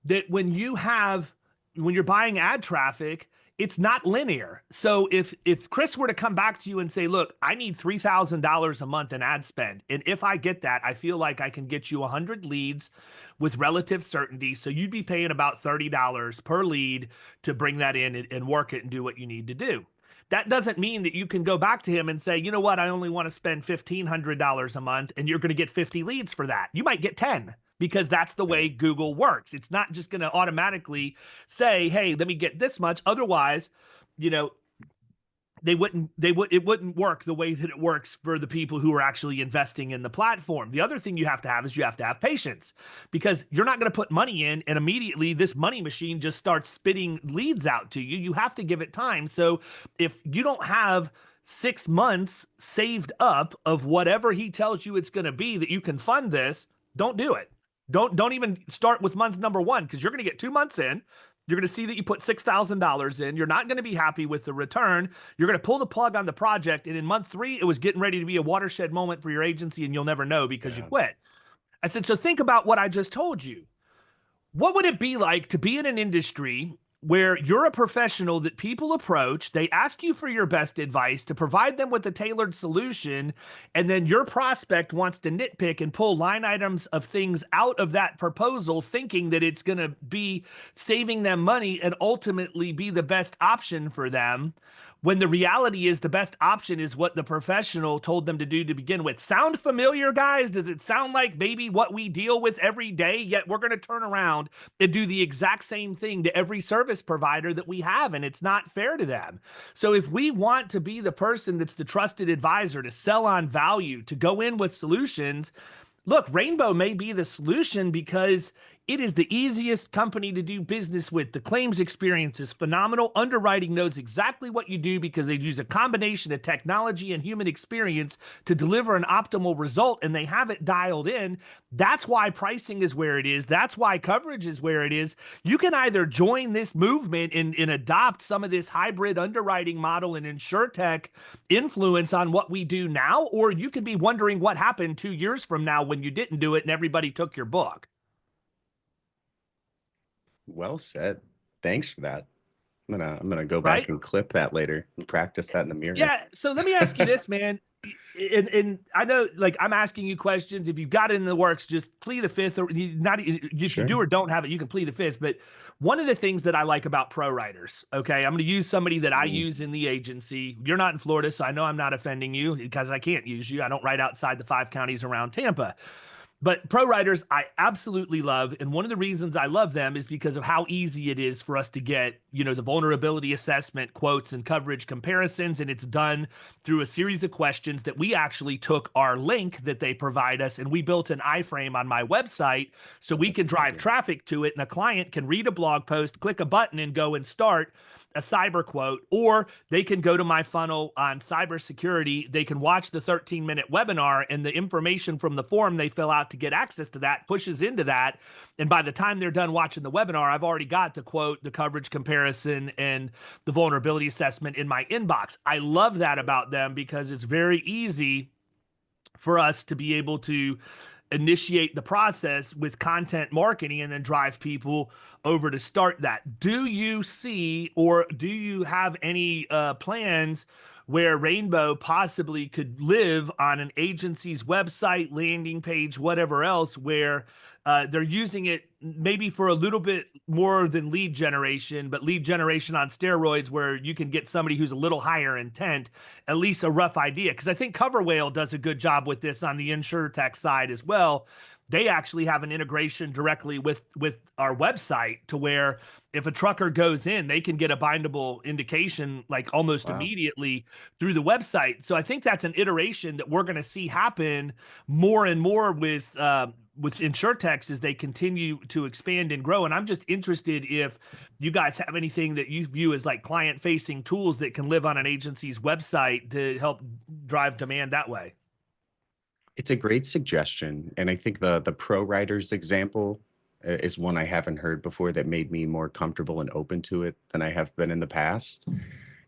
that when you're buying ad traffic, it's not linear. So if Chris were to come back to you and say, look, I need $3,000 a month in ad spend, and if I get that, I feel like I can get you 100 leads with relative certainty. So you'd be paying about $30 per lead to bring that in and work it and do what you need to do. That doesn't mean that you can go back to him and say, you know what, I only want to spend $1,500 a month, and you're going to get 50 leads for that. You might get 10. Because that's the way Google works. It's not just going to automatically say, hey, let me get this much. Otherwise, it wouldn't work the way that it works for the people who are actually investing in the platform. The other thing you have to have is you have to have patience, because you're not going to put money in and immediately this money machine just starts spitting leads out to you. You have to give it time. So if you don't have 6 months saved up of whatever he tells you it's going to be that you can fund this, don't do it. Don't even start with month number 1, because you're going to get 2 months in. You're going to see that you put $6,000 in. You're not going to be happy with the return. You're going to pull the plug on the project. And in month 3, it was getting ready to be a watershed moment for your agency, and you'll never know because you quit. I said, so think about what I just told you. What would it be like to be in an industry where you're a professional that people approach, they ask you for your best advice to provide them with a tailored solution, and then your prospect wants to nitpick and pull line items of things out of that proposal, thinking that it's going to be saving them money and ultimately be the best option for them, when the reality is the best option is what the professional told them to do to begin with. Sound familiar, guys? Does it sound like maybe what we deal with every day, yet we're going to turn around and do the exact same thing to every service provider that we have, and it's not fair to them. So if we want to be the person that's the trusted advisor, to sell on value, to go in with solutions, look, Rainbow may be the solution because it is the easiest company to do business with. The claims experience is phenomenal. Underwriting knows exactly what you do because they use a combination of technology and human experience to deliver an optimal result, and they have it dialed in. That's why pricing is where it is. That's why coverage is where it is. You can either join this movement and adopt some of this hybrid underwriting model and Insuretech influence on what we do now, or you could be wondering what happened 2 years from now when you didn't do it and everybody took your book. Well said. Thanks for that. I'm gonna go back Right? and clip that later and practice that in the mirror. Yeah. So let me ask you this, man. And I know, like, I'm asking you questions. If you've got it in the works, just plead the fifth, or not. If you do or don't have it, you can plead the fifth. But one of the things that I like about pro writers, okay, I'm going to use somebody that I use in the agency. You're not in Florida, so I know I'm not offending you because I can't use you. I don't write outside the 5 counties around Tampa. But pro writers, I absolutely love. And one of the reasons I love them is because of how easy it is for us to get, the vulnerability assessment, quotes, and coverage comparisons. And it's done through a series of questions that we actually took our link that they provide us, and we built an iframe on my website so we can drive traffic to it. And a client can read a blog post, click a button, and go and start a cyber quote, or they can go to my funnel on cybersecurity. They can watch the 13-minute webinar, and the information from the form they fill out to get access to that pushes into that. And by the time they're done watching the webinar, I've already got the quote, the coverage comparison, and the vulnerability assessment in my inbox. I love that about them because it's very easy for us to be able to initiate the process with content marketing and then drive people over to start that. Do you see, or do you have any plans where Rainbow possibly could live on an agency's website, landing page, whatever else, where they're using it maybe for a little bit more than lead generation, but lead generation on steroids, where you can get somebody who's a little higher intent, at least a rough idea? Because I think Cover Whale does a good job with this on the Insuretech side as well. They actually have an integration directly with our website, to where if a trucker goes in, they can get a bindable indication like almost immediately through the website. So I think that's an iteration that we're going to see happen more and more with Insuretech as they continue to expand and grow. And I'm just interested if you guys have anything that you view as like client-facing tools that can live on an agency's website to help drive demand that way. It's a great suggestion, and I think the pro writers example is one I haven't heard before that made me more comfortable and open to it than I have been in the past.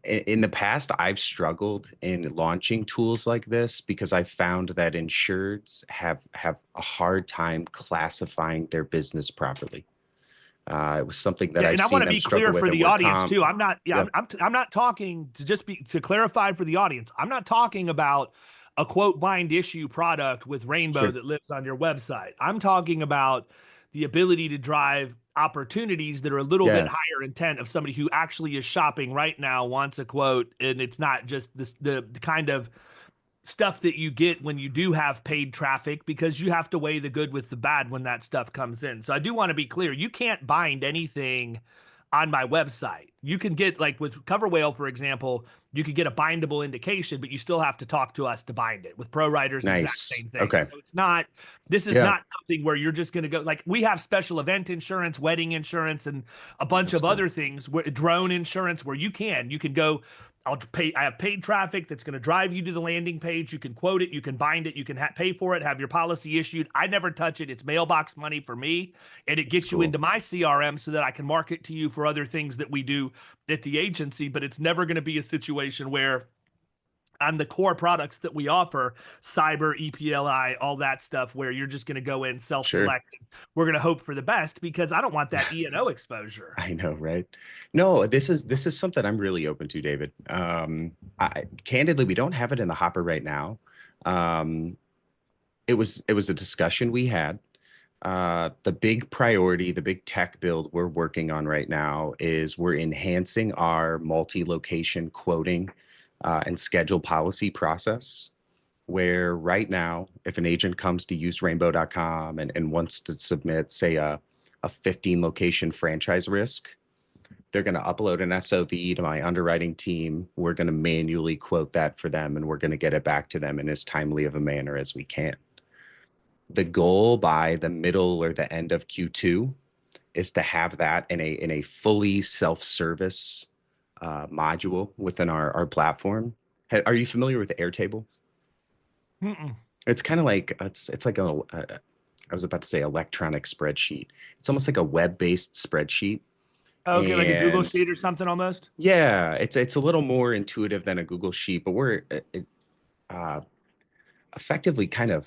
In the past, I've struggled in launching tools like this because I found that insureds have a hard time classing their business properly. It was something that I've and I seen want to them be struggle clear with for at the work audience comp. too. I'm not, Yep. I'm not talking to clarify for the audience. I'm not talking about a quote bind issue product with Rainbow Sure. that lives on your website. I'm talking about the ability to drive opportunities that are a little bit Yeah. higher intent, of somebody who actually is shopping right now, wants a quote, and it's not just the kind of stuff that you get when you do have paid traffic, because you have to weigh the good with the bad when that stuff comes in. So I do want to be clear. You can't bind anything on my website. You can get, like with Cover Whale, for example, you could get a bindable indication, but you still have to talk to us to bind it. With Pro Writers, exact Nice. same thing. Okay. So it's not, this is Yeah. not something where you're just going to go, like we have special event insurance, wedding insurance, and a bunch That's of cool. other things, where drone insurance, where you can go, I have paid traffic that's going to drive you to the landing page. You can quote it, you can bind it, you can pay for it, have your policy issued. I never touch it. It's mailbox money for me, and it gets you into my CRM so that I can market to you for other things that we do at the agency. But it's never going to be a situation where on the core products that we offer, cyber, EPLI, all that stuff, where you're just going to go in Sure. self-select. We're going to hope for the best because I don't want that E&O exposure. I know, right? No, this is something I'm really open to, David. Candidly, we don't have it in the hopper right now. Um, it was a discussion we had. The big priority, the big tech build we're working on right now is we're enhancing our multi-location quoting and schedule policy process. Where right now, if an agent comes to use rainbow.com and wants to submit, say, a 15 location franchise risk, they're going to upload an SOV to my underwriting team. We're going to manually quote that for them, and we're going to get it back to them in as timely of a manner as we can. The goal by the middle or the end of Q2 is to have that in a fully self-service module within our platform. Are you familiar with Airtable? Mm-mm. It's kind of like it's like I was about to say electronic spreadsheet. It's almost like a web-based spreadsheet. Okay, like a Google And Sheet or something almost. yeah, it's a little more intuitive than a Google Sheet, but we're uh, effectively kind of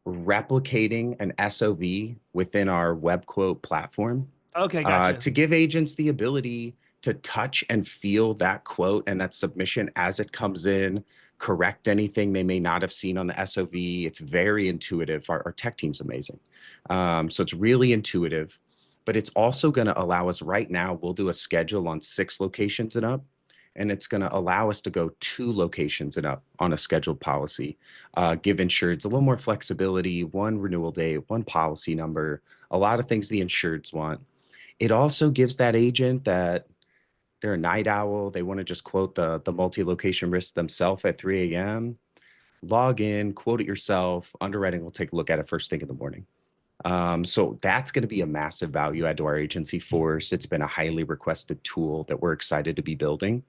replicating an SOV within our web quote platform Okay, gotcha. to give agents the ability to touch and feel that quote and that submission as it comes in, correct anything they may not have seen on the SOV. It's very intuitive. Our tech team's amazing. So it's really intuitive, but it's also going to allow us right now, we'll do a schedule on 6 locations and up. And it's going to allow us to go 2 locations and up on a scheduled policy, give insureds a little more flexibility, one renewal date, one policy number, a lot of things the insureds want. It also gives that agent that they're a night owl. They want to just quote the multi-location risk themselves at 3 a.m. Log in, quote it yourself. Underwriting will take a look at it first thing in the morning. So that's going to be a massive value add to our agency force. It's been a highly requested tool that we're excited to be building.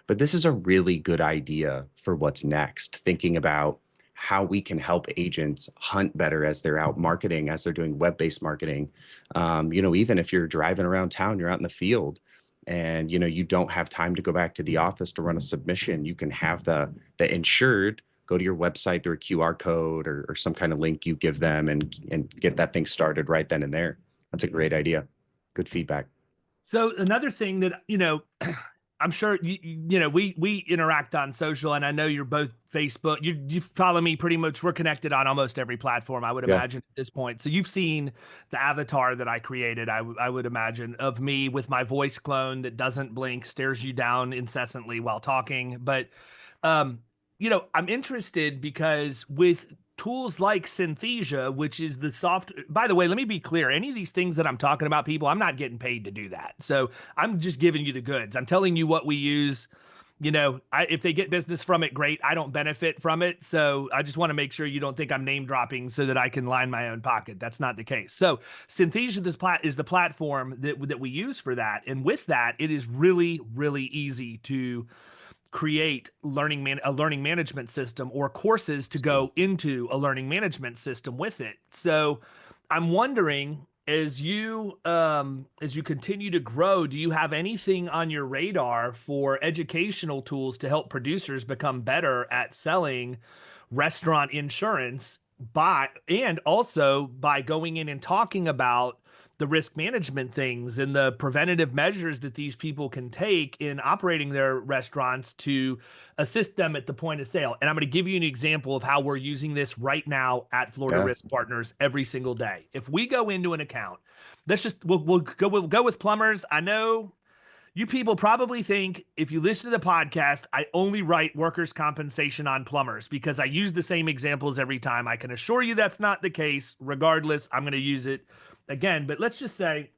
But this is a really good idea for what's next, thinking about how we can help agents hunt better as they're out marketing, as they're doing web-based marketing. Even if you're driving around town, you're out in the field and, you don't have time to go back to the office to run a submission, you can have the insured go to your website through a QR code or some kind of link you give them and get that thing started right then and there. That's a great idea. Good feedback. So another thing that, I'm sure we interact on social, and I know you're both Facebook. You follow me pretty much. We're connected on almost every platform, I would Yeah. imagine at this point. So you've seen the avatar that I created. I would imagine of me with my voice clone that doesn't blink, stares you down incessantly while talking. But um, I'm interested because with tools like Synthesia, which is the soft, by the way, let me be clear. Any of these things that I'm talking about, people, I'm not getting paid to do that. So I'm just giving you the goods. I'm telling you what we use. If they get business from it, great. I don't benefit from it. So I just want to make sure you don't think I'm name dropping so that I can line my own pocket. That's not the case. So Synthesia is the platform that we use for that. And with that, it is really, really easy to create a learning management system or courses to go into a learning management system with it. So I'm wondering, as you continue to grow, do you have anything on your radar for educational tools to help producers become better at selling restaurant insurance and also by going in and talking about the risk management things and the preventative measures that these people can take in operating their restaurants to assist them at the point of sale? And I'm going to give you an example of how we're using this right now at Florida Yeah. Risk Partners every single day. If we go into an account, we'll go with plumbers. I know you people probably think if you listen to the podcast, I only write workers' compensation on plumbers because I use the same examples every time. I can assure you that's not the case. Regardless, I'm going to use it again. But let's just say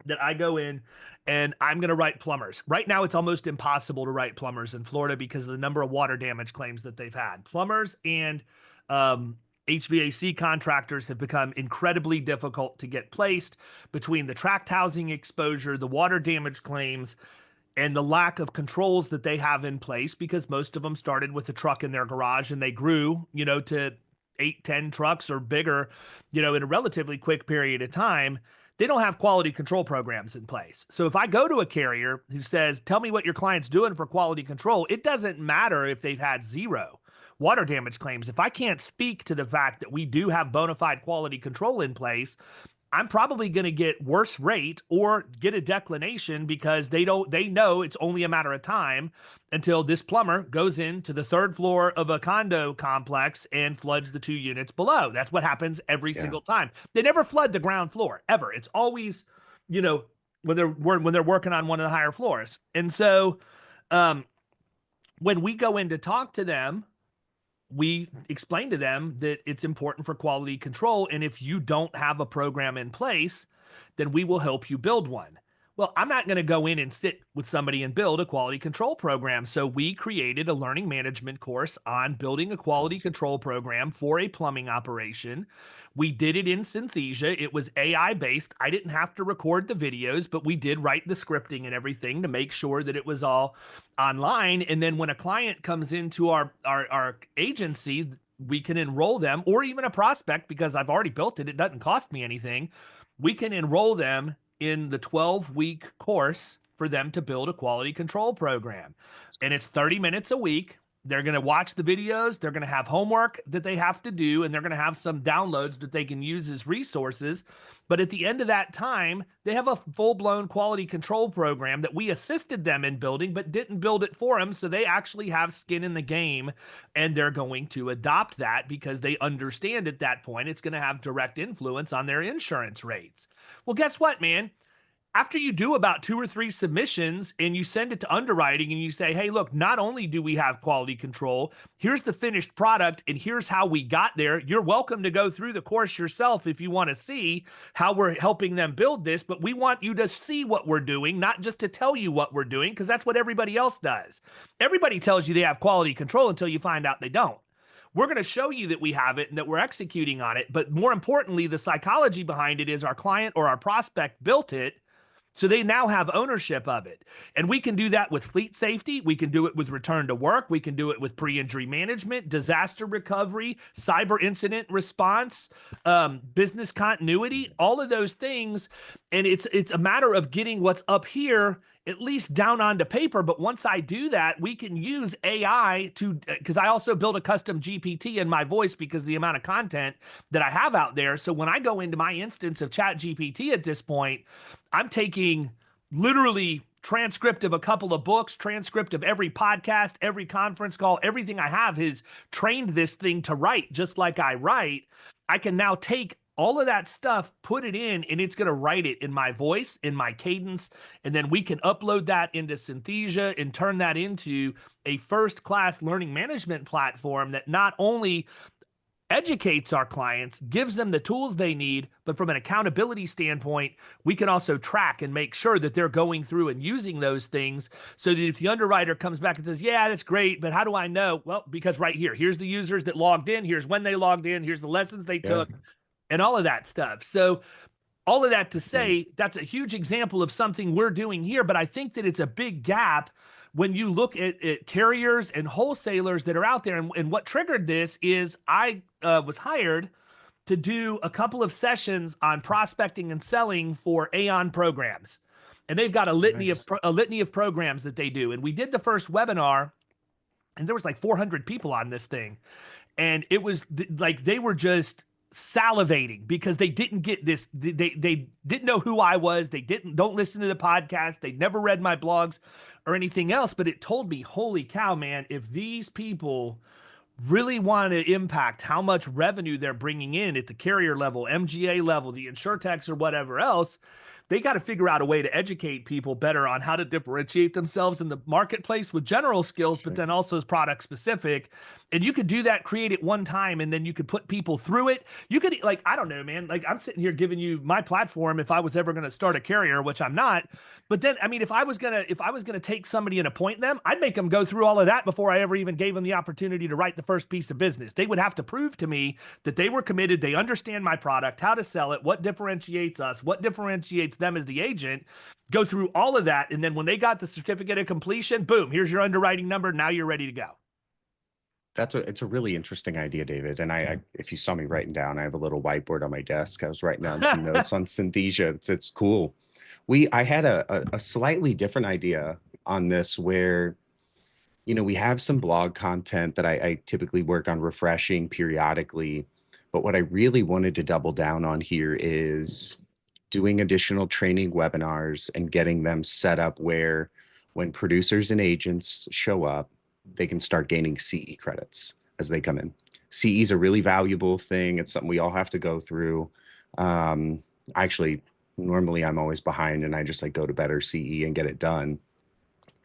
that I go in and I'm going to write plumbers. Right now, it's almost impossible to write plumbers in Florida because of the number of water damage claims that they've had. Plumbers and HVAC contractors have become incredibly difficult to get placed between the tract housing exposure, the water damage claims, and the lack of controls that they have in place because most of them started with a truck in their garage and they grew, to 8, 10 trucks or bigger, in a relatively quick period of time. they don't have quality control programs in place. So if I go to a carrier who says, tell me what your client's doing for quality control, it doesn't matter if they've had zero water damage claims. If I can't speak to the fact that we do have bona fide quality control in place, I'm probably going to get worse rate or get a declination because they know it's only a matter of time until this plumber goes into the third floor of a condo complex and floods the 2 units below. That's what happens every single time. They never flood the ground floor ever. It's always, when they're working on one of the higher floors. And so when we go in to talk to them, we explain to them that it's important for quality control. And if you don't have a program in place, then we will help you build one. Well, I'm not going to go in and sit with somebody and build a quality control program. So we created a learning management course on building a quality control program for a plumbing operation. We did it in Synthesia. It was AI based. I didn't have to record the videos, but we did write the scripting and everything to make sure that it was all online. And then when a client comes into our agency, we can enroll them, or even a prospect, because I've already built it. It doesn't cost me anything. We can enroll them in the 12-week course for them to build a quality control program. And it's 30 minutes a week. They're going to watch the videos. They're going to have homework that they have to do, and they're going to have some downloads that they can use as resources. But at the end of that time, they have a full-blown quality control program that we assisted them in building, but didn't build it for them. So they actually have skin in the game, and they're going to adopt that because they understand at that point it's going to have direct influence on their insurance rates. Well, guess what, man? After you do about 2 or 3 submissions and you send it to underwriting and you say, hey, look, not only do we have quality control, here's the finished product and here's how we got there. You're welcome to go through the course yourself if you want to see how we're helping them build this, but we want you to see what we're doing, not just to tell you what we're doing, because that's what everybody else does. Everybody tells you they have quality control until you find out they don't. We're going to show you that we have it and that we're executing on it. But more importantly, the psychology behind it is our client or our prospect built it, so they now have ownership of it. And we can do that with fleet safety. We can do it with return to work. We can do it with pre-injury management, disaster recovery, cyber incident response, business continuity, all of those things. And it's a matter of getting what's up here at least down onto paper. But once I do that, we can use AI to, because I also build a custom GPT in my voice because of the amount of content that I have out there. So when I go into my instance of Chat GPT at this point, I'm taking literally transcript of a couple of books, transcript of every podcast, every conference call, everything I have has trained this thing to write just like I write. I can now take all of that stuff, put it in, and it's going to write it in my voice, in my cadence, and then we can upload that into Synthesia and turn that into a first-class learning management platform that not only educates our clients, gives them the tools they need, but from an accountability standpoint, we can also track and make sure that they're going through and using those things so that if the underwriter comes back and says, yeah, that's great, but how do I know? Well, because right here, here's the users that logged in, here's when they logged in, here's the lessons they took, and all of that stuff. So all of that to say, that's a huge example of something we're doing here, but I think that it's a big gap when you look at carriers and wholesalers that are out there. And what triggered this is I was hired to do a couple of sessions on prospecting and selling for Aon programs. And they've got a litany of programs that they do. And we did the first webinar, and there was like 400 people on this thing. And it was like they were just salivating because they didn't get this. They didn't know who I was. They don't listen to the podcast. They never read my blogs or anything else, but it told me, holy cow, man, if these people really want to impact how much revenue they're bringing in at the carrier level, MGA level, the Insuretechs or whatever else, they got to figure out a way to educate people better on how to differentiate themselves in the marketplace with general skills, but then also as product specific. And you could do that, create it one time, and then you could put people through it. You could, like, I don't know, man, like I'm sitting here giving you my platform if I was ever going to start a carrier, which I'm not. But then, I mean, if I was going to take somebody and appoint them, I'd make them go through all of that before I ever even gave them the opportunity to write the first piece of business. They would have to prove to me that they were committed. They understand my product, how to sell it, what differentiates us, what differentiates them as the agent, go through all of that. And then when they got the certificate of completion, boom, here's your underwriting number. Now you're ready to go. it's a really interesting idea, David. And if you saw me writing down, I have a little whiteboard on my desk. I was writing down some notes on synthesia. It's cool. I had a slightly different idea on this where, we have some blog content that I typically work on refreshing periodically. But what I really wanted to double down on here is doing additional training webinars and getting them set up where when producers and agents show up, they can start gaining CE credits as they come in. CE is a really valuable thing. It's something we all have to go through. Actually, normally I'm always behind and I just like go to better CE and get it done.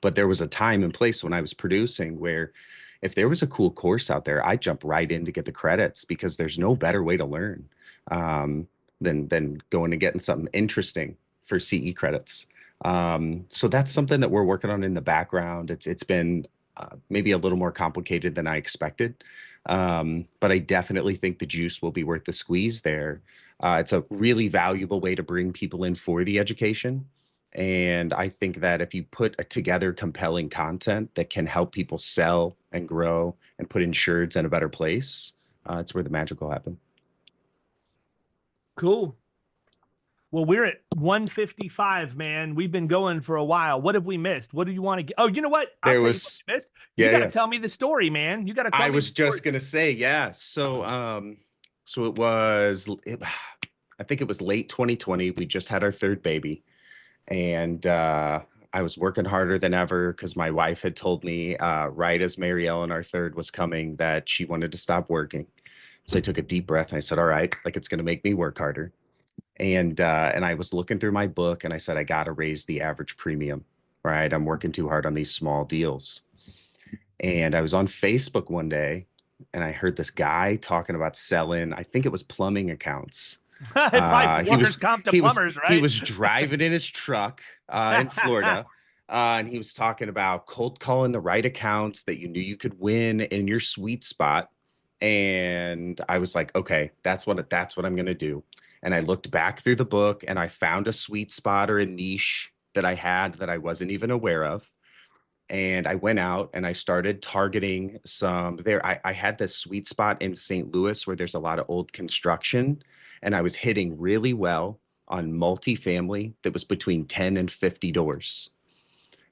But there was a time and place when I was producing where if there was a cool course out there, I'd jump right in to get the credits because there's no better way to learn than going and getting something interesting for CE credits. So that's something that we're working on in the background. It's been maybe a little more complicated than I expected. But I definitely think the juice will be worth the squeeze there. It's a really valuable way to bring people in for the education. And I think that if you put together compelling content that can help people sell and grow and put insureds in a better place, it's where the magic will happen. Cool. Well, we're at 155, man. We've been going for a while. What have we missed? What do you want to get? Oh, you know what? I'll tell you what we missed. You got to tell me the story, man. You got to tell me. I was just going to say, yeah. So I think it was late 2020. We just had our third baby. And I was working harder than ever because my wife had told me right as Mary Ellen, our third, was coming that she wanted to stop working. So I took a deep breath and I said, all right, like it's going to make me work harder. And I was looking through my book and I said, I got to raise the average premium, right? I'm working too hard on these small deals. And I was on Facebook one day and I heard this guy talking about selling, I think it was plumbing accounts. He was driving in his truck in Florida. And he was talking about cold calling the right accounts that you knew you could win in your sweet spot. And I was like, okay, that's what I'm going to do. And I looked back through the book and I found a sweet spot or a niche that I had that I wasn't even aware of. And I went out and I started targeting some there. I had this sweet spot in St. Louis where there's a lot of old construction. And I was hitting really well on multifamily that was between 10 and 50 doors.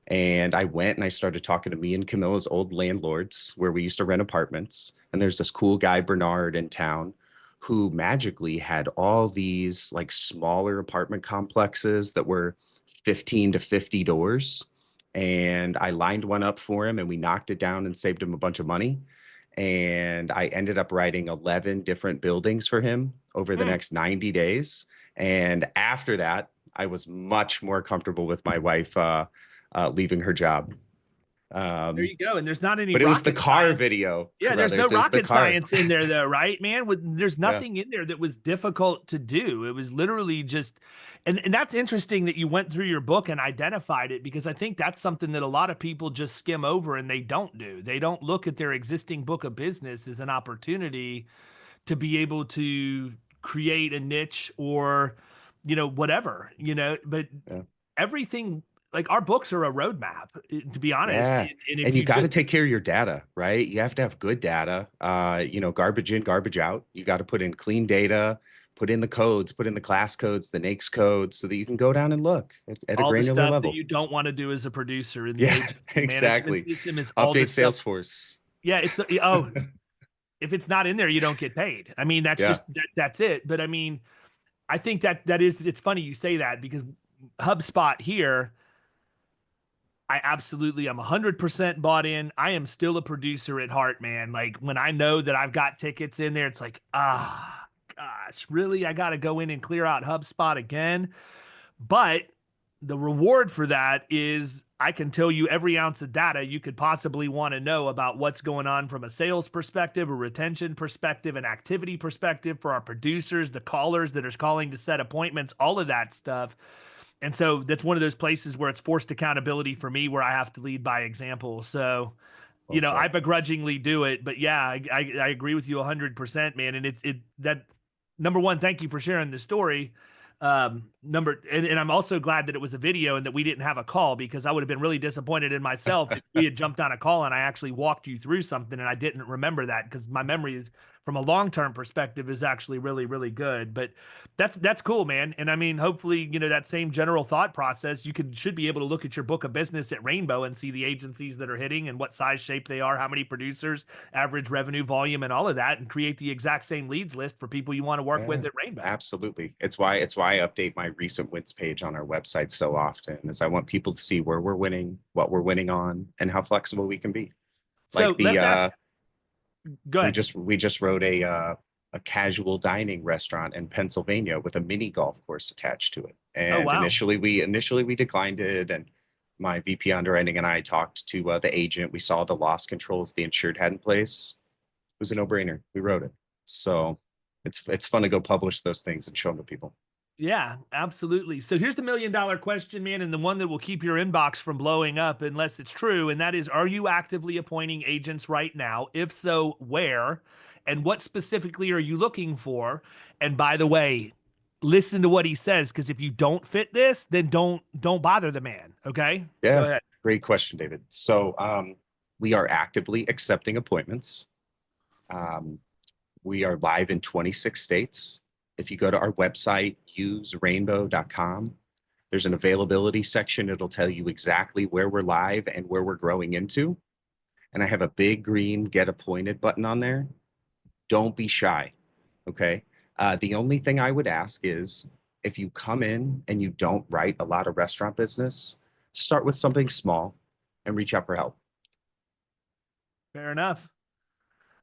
And I went and I started talking to me and Camilla's old landlords where we used to rent apartments. And there's this cool guy, Bernard, in town who magically had all these like smaller apartment complexes that were 15 to 50 doors. And I lined one up for him and we knocked it down and saved him a bunch of money. And I ended up writing 11 different buildings for him over the next 90 days. And after that, I was much more comfortable with my wife leaving her job. There you go. And there's not any. But it was the car video. Yeah, there's no rocket science in there, though, right, man? There's nothing in there that was difficult to do. It was literally just, and that's interesting that you went through your book and identified it, because I think that's something that a lot of people just skim over and they don't do. They don't look at their existing book of business as an opportunity to be able to create a niche or, whatever, but everything. Like our books are a roadmap, to be honest. Yeah. And you got to take care of your data, right? You have to have good data, garbage in, garbage out. You got to put in clean data, put in the codes, put in the class codes, the NAICS codes, so that you can go down and look at a granular level. All the stuff that you don't want to do as a producer in the exactly. management system is update Salesforce. Yeah, it's if it's not in there, you don't get paid. I mean, that's just that's it. But I mean, I think it's funny you say that, because HubSpot here, I absolutely am 100% bought in. I am still a producer at heart, man. Like when I know that I've got tickets in there, it's like, gosh, really? I got to go in and clear out HubSpot again. But the reward for that is I can tell you every ounce of data you could possibly want to know about what's going on from a sales perspective, a retention perspective, an activity perspective for our producers, the callers that are calling to set appointments, all of that stuff. And so that's one of those places where it's forced accountability for me, where I have to lead by example. So, I begrudgingly do it, but yeah, I agree with you 100%, man. And that number one, thank you for sharing the story. And I'm also glad that it was a video and that we didn't have a call, because I would have been really disappointed in myself if we had jumped on a call and I actually walked you through something and I didn't remember that, because my memory is, from a long-term perspective, is actually really, really good. But that's cool, man. And I mean, hopefully, that same general thought process, should be able to look at your book of business at Rainbow and see the agencies that are hitting and what size, shape they are, how many producers, average revenue volume, and all of that, and create the exact same leads list for people you want to work with at Rainbow. Absolutely. It's why I update my recent wins page on our website so often, is I want people to see where we're winning, what we're winning on, and how flexible we can be. So Like let's ask. Go ahead. we just wrote a casual dining restaurant in Pennsylvania with a mini golf course attached to it. And Oh, wow. initially we declined it, and my VP underwriting and I talked to the agent. We saw the loss controls the insured had in place. It was a no-brainer. We wrote it. So it's fun to go publish those things and show them to people. Yeah, absolutely. So here's the $1 million question, man, and the one that will keep your inbox from blowing up unless it's true. And that is, are you actively appointing agents right now? If so, where? And what specifically are you looking for? And by the way, listen to what he says, because if you don't fit this, then don't bother the man. Okay? Yeah. Go ahead. Great question, David. So we are actively accepting appointments. We are live in 26 states. If you go to our website, userainbow.com, there's an availability section. It'll tell you exactly where we're live and where we're growing into. And I have a big green get appointed button on there. Don't be shy. Okay. The only thing I would ask is, if you come in and you don't write a lot of restaurant business, start with something small and reach out for help. Fair enough.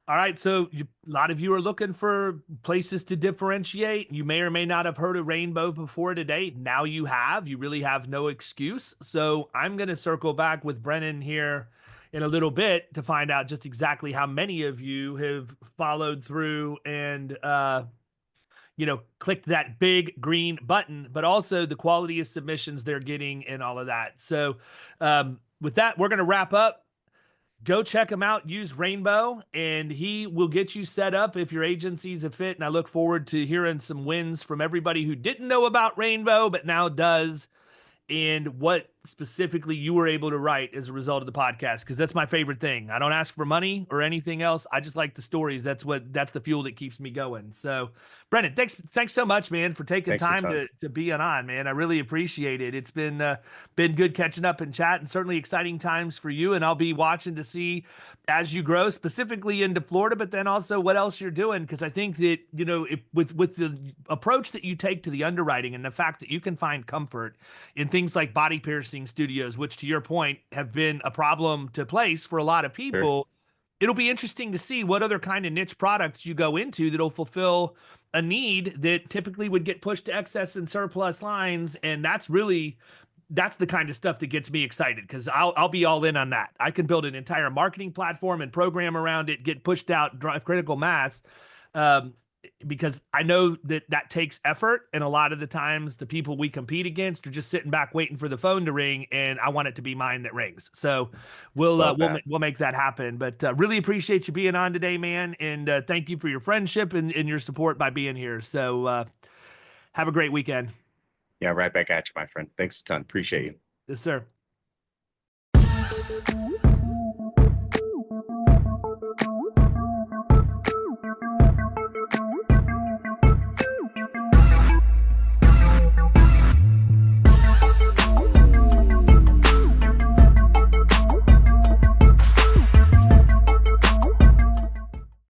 All right, so a lot of you are looking for places to differentiate. You may or may not have heard of Rainbow before today. Now you have. You really have no excuse. So I'm going to circle back with Brennen here in a little bit to find out just exactly how many of you have followed through and clicked that big green button, but also the quality of submissions they're getting and all of that. So with that, we're going to wrap up. Go check him out. Use Rainbow, and he will get you set up if your agency's a fit. And I look forward to hearing some wins from everybody who didn't know about Rainbow, but now does, and what specifically you were able to write as a result of the podcast, because that's my favorite thing. I don't ask for money or anything else. I just like the stories. That's the fuel that keeps me going. So Brennen, thanks so much, man, for taking time to be on, man. I really appreciate it. It's been good catching up and chat, and certainly exciting times for you. And I'll be watching to see as you grow, specifically into Florida, but then also what else you're doing. Because I think that, with the approach that you take to the underwriting and the fact that you can find comfort in things like body piercing studios, which to your point have been a problem to place for a lot of people. Sure. It'll be interesting to see what other kind of niche products you go into that'll fulfill a need that typically would get pushed to excess and surplus lines. And that's the kind of stuff that gets me excited, because I'll be all in on that. I can build an entire marketing platform and program around it, get pushed out, drive critical mass, because I know that takes effort. And a lot of the times the people we compete against are just sitting back waiting for the phone to ring, and I want it to be mine that rings. So we'll make that happen. But really appreciate you being on today, man. And thank you for your friendship and your support by being here. So have a great weekend. Yeah, right back at you, my friend. Thanks a ton. Appreciate you. Yes, sir.